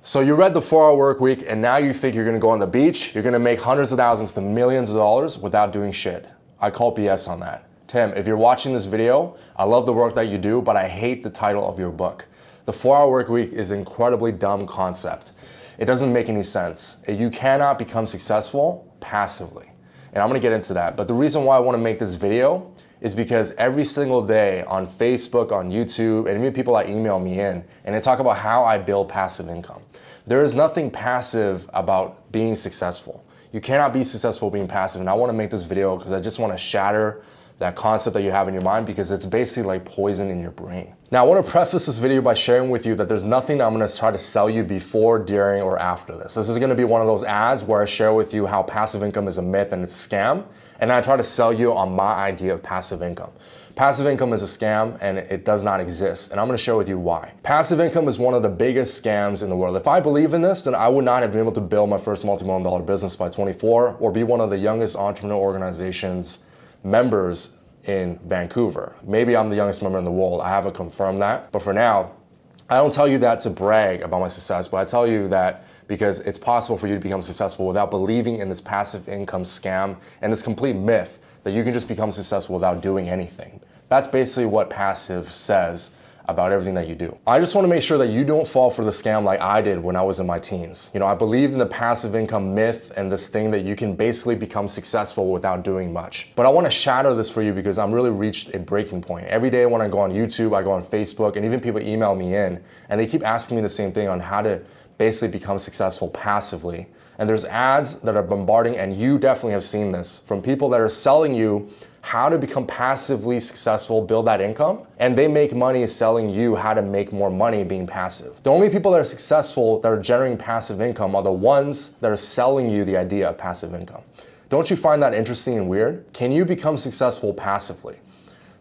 So you read the 4-Hour Work Week and now you think you're gonna go on the beach, you're gonna make hundreds of thousands to millions of dollars without doing shit. I call BS on that. Tim, if you're watching this video, I love the work that you do, but I hate the title of your book. The 4-Hour Work Week is an incredibly dumb concept. It doesn't make any sense. You cannot become successful passively. And I'm gonna get into that. But the reason why I wanna make this video is because every single day on Facebook, on YouTube, and even people that email me in, and they talk about how I build passive income. There is nothing passive about being successful. You cannot be successful being passive, and I wanna make this video because I just wanna shatter that concept that you have in your mind because it's basically like poison in your brain. Now, I wanna preface this video by sharing with you that there's nothing that I'm gonna try to sell you before, during, or after this. This is gonna be one of those ads where I share with you how passive income is a myth and it's a scam, and I try to sell you on my idea of passive income. Passive income is a scam and it does not exist, and I'm gonna share with you why. Passive income is one of the biggest scams in the world. If I believe in this, then I would not have been able to build my first multi-million-dollar business by 24 or be one of the youngest entrepreneur organizations members in Vancouver. Maybe I'm the youngest member in the world. I haven't confirmed that, but for now, I don't tell you that to brag about my success, but I tell you that because it's possible for you to become successful without believing in this passive income scam and this complete myth that you can just become successful without doing anything. That's basically what passive says about everything that you do. I just want to make sure that you don't fall for the scam like I did when I was in my teens. You know, I believed in the passive income myth and this thing that you can basically become successful without doing much. But I want to shatter this for you because I'm really reached a breaking point. Every day when I go on YouTube, I go on Facebook, and even people email me in and they keep asking me the same thing on how to basically become successful passively. And there's ads that are bombarding, and you definitely have seen this, from people that are selling you how to become passively successful, build that income, and they make money selling you how to make more money being passive. The only people that are successful that are generating passive income are the ones that are selling you the idea of passive income. Don't you find that interesting and weird? Can you become successful passively?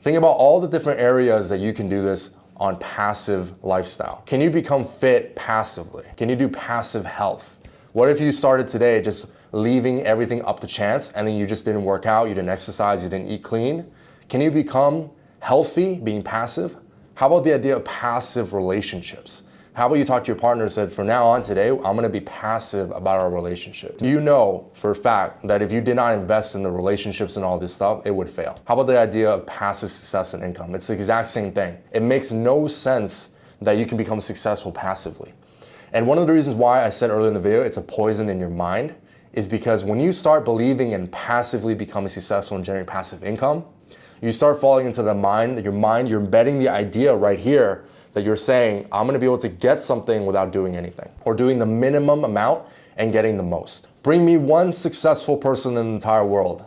Think about all the different areas that you can do this on passive lifestyle. Can you become fit passively? Can you do passive health? What if you started today just leaving everything up to chance and then you just didn't work out, you didn't exercise, you didn't eat clean? Can you become healthy being passive? How about the idea of passive relationships? How about you talk to your partner and said, from now on today, I'm gonna be passive about our relationship. You know for a fact that if you did not invest in the relationships and all this stuff, it would fail. How about the idea of passive success and income? It's the exact same thing. It makes no sense that you can become successful passively. And one of the reasons why I said earlier in the video, it's a poison in your mind, is because when you start believing in passively becoming successful and generating passive income, you start falling into the mind, you're embedding the idea right here that you're saying, I'm gonna be able to get something without doing anything, or doing the minimum amount and getting the most. Bring me one successful person in the entire world,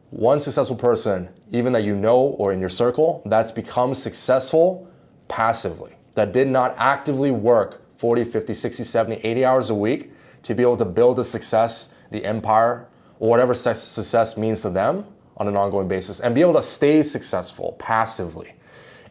one successful person, even that you know or in your circle, that's become successful passively, that did not actively work 40, 50, 60, 70, 80 hours a week to be able to build the success, the empire, or whatever success means to them on an ongoing basis, and be able to stay successful passively.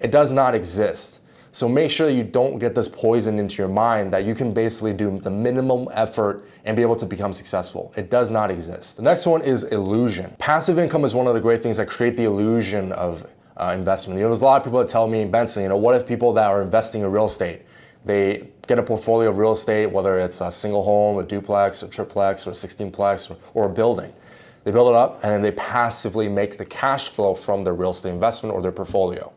It does not exist. So make sure that you don't get this poison into your mind that you can basically do the minimum effort and be able to become successful. It does not exist. The next one is illusion. Passive income is one of the great things that create the illusion of investment. You know, there's a lot of people that tell me, Benson, you know, what if people that are investing in real estate, they get a portfolio of real estate, whether it's a single home, a duplex, a triplex, or a 16plex, or a building. They build it up and then they passively make the cash flow from their real estate investment or their portfolio.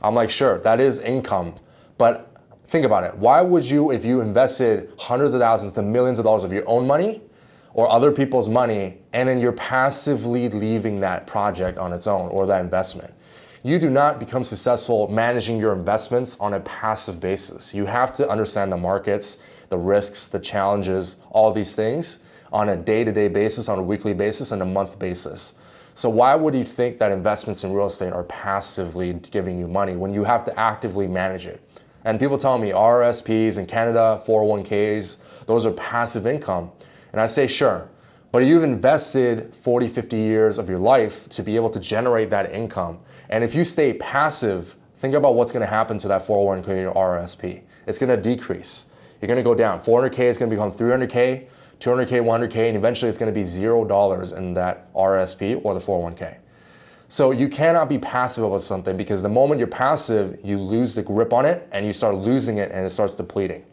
I'm like, sure, that is income, but think about it. Why would you, if you invested hundreds of thousands to millions of dollars of your own money or other people's money, and then you're passively leaving that project on its own or that investment? You do not become successful managing your investments on a passive basis. You have to understand the markets, the risks, the challenges, all these things on a day-to-day basis, on a weekly basis, and a month basis. So why would you think that investments in real estate are passively giving you money when you have to actively manage it? And people tell me RRSPs in Canada, 401ks, those are passive income. And I say, sure, but you've invested 40, 50 years of your life to be able to generate that income. And if you stay passive, think about what's gonna happen to that 401k or RRSP. It's gonna decrease. You're gonna go down. 400k is gonna become 300k, 200k, 100k, and eventually it's gonna be $0 in that RRSP or the 401k. So you cannot be passive about something because the moment you're passive, you lose the grip on it and you start losing it and it starts depleting.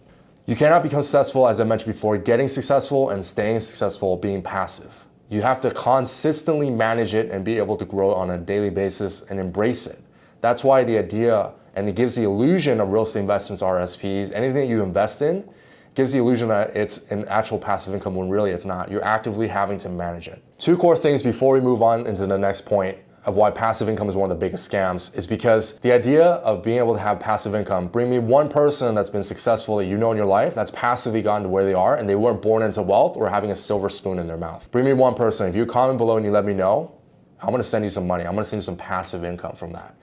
You cannot become successful, as I mentioned before, getting successful and staying successful being passive. You have to consistently manage it and be able to grow on a daily basis and embrace it. That's why the idea, and it gives the illusion of real estate investments, RSPs, anything that you invest in, gives the illusion that it's an actual passive income when really it's not. You're actively having to manage it. Two core things before we move on into the next point of why passive income is one of the biggest scams is because the idea of being able to have passive income, bring me one person that's been successful that you know in your life that's passively gotten to where they are and they weren't born into wealth or having a silver spoon in their mouth. Bring me one person. If you comment below and you let me know, I'm gonna send you some money. I'm gonna send you some passive income from that.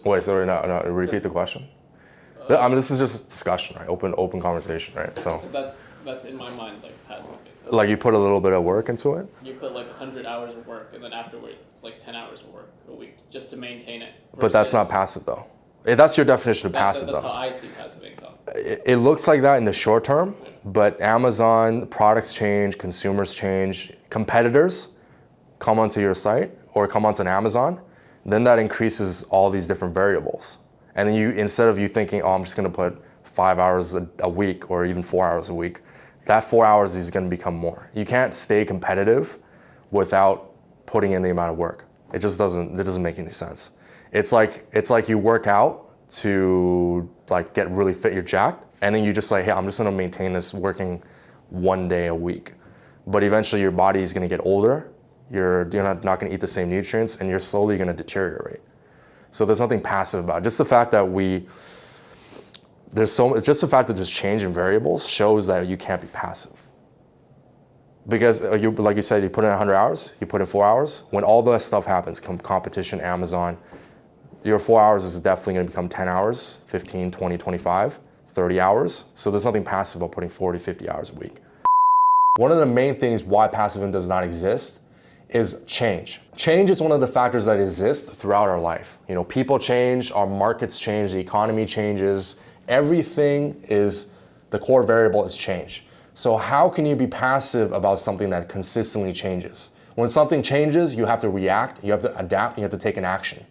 Wait, sorry, no, repeat the question. I mean, this is just a discussion, right? Open conversation, right? So that's in my mind, like passive income. Like you put a little bit of work into it? You put like 100 hours of work, and then afterwards, it's like 10 hours of work a week just to maintain it. But that's not passive, though. That's your definition of passive, though. That's how I see passive income. It looks like that in the short term, but Amazon, products change, consumers change, competitors come onto your site or come onto an Amazon, then that increases all these different variables. And then instead of you thinking, oh, I'm just gonna put 5 hours a week or even 4 hours a week, that 4 hours is gonna become more. You can't stay competitive without putting in the amount of work. It doesn't make any sense. It's like you work out to like get really fit, you're jacked, and then you just like, hey, I'm just gonna maintain this working 1 day a week. But eventually your body is gonna get older, you're not gonna eat the same nutrients, and you're slowly gonna deteriorate. So there's nothing passive about it. Just the fact that there's change in variables shows that you can't be passive. Because like you said, you put in 100 hours, you put in 4 hours. When all that stuff happens, competition, Amazon, your 4 hours is definitely gonna become 10 hours, 15, 20, 25, 30 hours. So there's nothing passive about putting 40, 50 hours a week. One of the main things why passive income does not exist is change. Change is one of the factors that exist throughout our life. You know, people change, our markets change, the economy changes. Everything the core variable is change. So how can you be passive about something that consistently changes? When something changes, you have to react, you have to adapt, you have to take an action.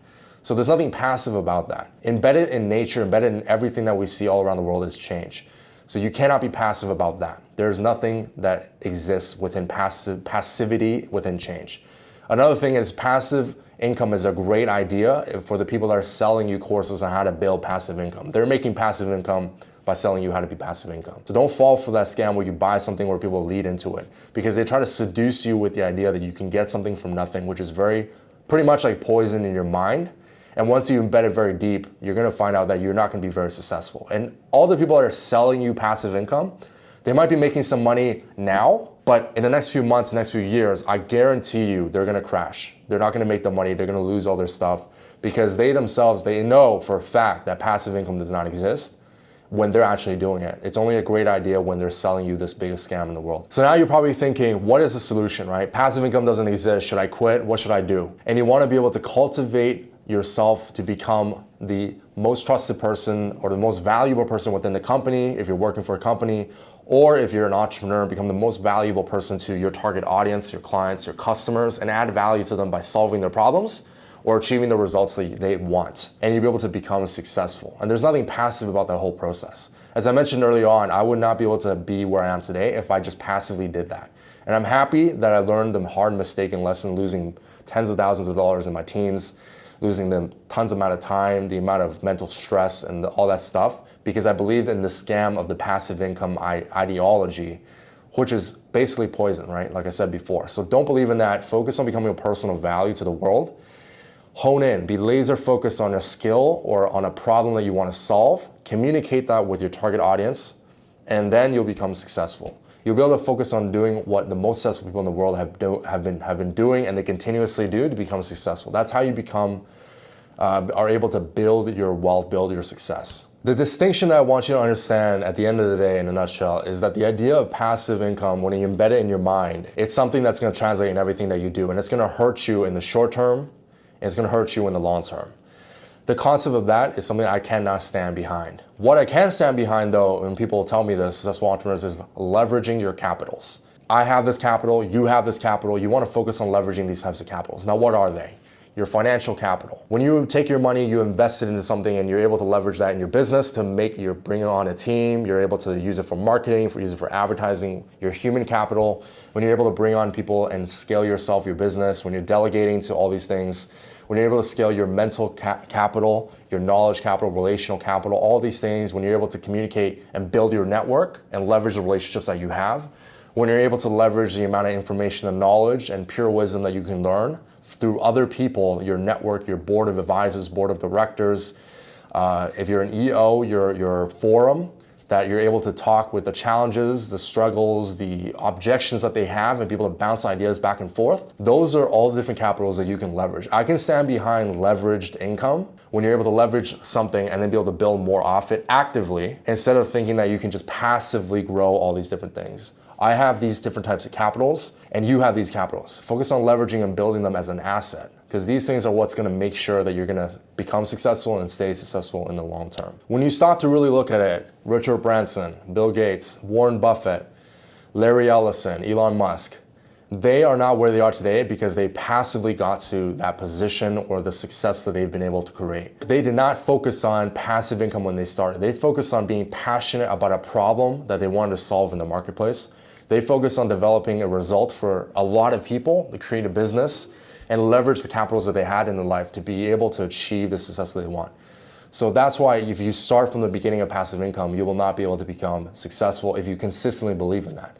So there's nothing passive about that. Embedded in nature, embedded in everything that we see all around the world is change. So you cannot be passive about that. There's nothing that exists within passivity within change. Another thing is passive income is a great idea for the people that are selling you courses on how to build passive income. They're making passive income by selling you how to be passive income. So don't fall for that scam where you buy something where people lead into it, because they try to seduce you with the idea that you can get something from nothing, which is pretty much like poison in your mind. And once you embed it very deep, you're gonna find out that you're not gonna be very successful. And all the people that are selling you passive income, they might be making some money now, but in the next few months, next few years, I guarantee you they're gonna crash. They're not gonna make the money, they're gonna lose all their stuff, because they themselves, they know for a fact that passive income does not exist when they're actually doing it. It's only a great idea when they're selling you this biggest scam in the world. So now you're probably thinking, what is the solution, right? Passive income doesn't exist, should I quit? What should I do? And you wanna be able to cultivate yourself to become the most trusted person or the most valuable person within the company if you're working for a company, or if you're an entrepreneur, become the most valuable person to your target audience, your clients, your customers, and add value to them by solving their problems or achieving the results that they want. And you'll be able to become successful. And there's nothing passive about that whole process. As I mentioned earlier on, I would not be able to be where I am today if I just passively did that. And I'm happy that I learned the hard mistake and lesson, losing tens of thousands of dollars in my teens, losing them tons amount of time, the amount of mental stress and all that stuff, because I believed in the scam of the passive income ideology, which is basically poison, right? Like I said before. So don't believe in that. Focus on becoming a person of value to the world. Hone in, be laser focused on a skill or on a problem that you want to solve. Communicate that with your target audience, and then you'll become successful. You'll be able to focus on doing what the most successful people in the world have been doing, and they continuously do to become successful. That's how you are able to build your wealth, build your success. The distinction that I want you to understand at the end of the day, in a nutshell, is that the idea of passive income, when you embed it in your mind, it's something that's going to translate in everything that you do, and it's going to hurt you in the short term, and it's going to hurt you in the long term. The concept of that is something I cannot stand behind. What I can stand behind, though, when people tell me this, successful entrepreneurs, is leveraging your capitals. I have this capital, you have this capital, you want to focus on leveraging these types of capitals. Now, what are they? your financial capital. When you take your money, you invest it into something and you're able to leverage that in your business to you're bringing on a team, you're able to use it for marketing, use it for advertising, your human capital, when you're able to bring on people and scale yourself, your business, when you're delegating to all these things, when you're able to scale your mental capital, your knowledge capital, relational capital, all these things, when you're able to communicate and build your network and leverage the relationships that you have, when you're able to leverage the amount of information and knowledge and pure wisdom that you can learn through other people, your network, your board of advisors, board of directors, if you're an EO, your forum, that you're able to talk with the challenges, the struggles, the objections that they have and be able to bounce ideas back and forth. Those are all the different capitals that you can leverage. I can stand behind leveraged income when you're able to leverage something and then be able to build more off it actively instead of thinking that you can just passively grow all these different things. I have these different types of capitals and you have these capitals. Focus on leveraging and building them as an asset because these things are what's going to make sure that you're going to become successful and stay successful in the long term. When you stop to really look at it, Richard Branson, Bill Gates, Warren Buffett, Larry Ellison, Elon Musk, they are not where they are today because they passively got to that position or the success that they've been able to create. They did not focus on passive income when they started. They focused on being passionate about a problem that they wanted to solve in the marketplace. They focus on developing a result for a lot of people to create a business and leverage the capitals that they had in their life to be able to achieve the success that they want. So that's why if you start from the beginning of passive income, you will not be able to become successful if you consistently believe in that.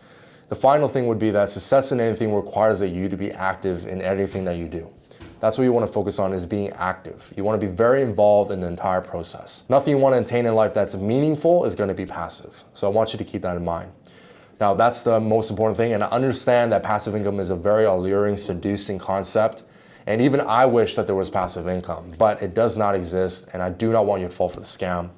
The final thing would be that success in anything requires that you to be active in everything that you do. That's what you want to focus on, is being active. You want to be very involved in the entire process. Nothing you want to attain in life that's meaningful is going to be passive. So I want you to keep that in mind. Now, that's the most important thing, and I understand that passive income is a very alluring, seducing concept, and even I wish that there was passive income, but it does not exist, and I do not want you to fall for the scam.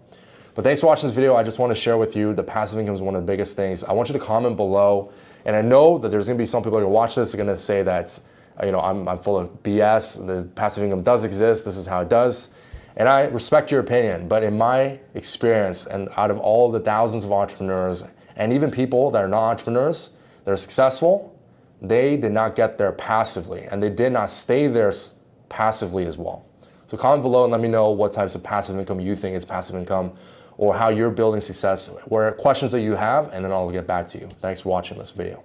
But thanks for watching this video. I just want to share with you that passive income is one of the biggest things. I want you to comment below, and I know that there's going to be some people who watch this are going to say that, I'm full of BS, the passive income does exist, this is how it does, and I respect your opinion, but in my experience, and out of all the thousands of entrepreneurs, and even people that are not entrepreneurs, that are successful, they did not get there passively, and they did not stay there passively as well. So comment below and let me know what types of passive income you think is passive income, or how you're building success, what questions that you have, and then I'll get back to you. Thanks for watching this video.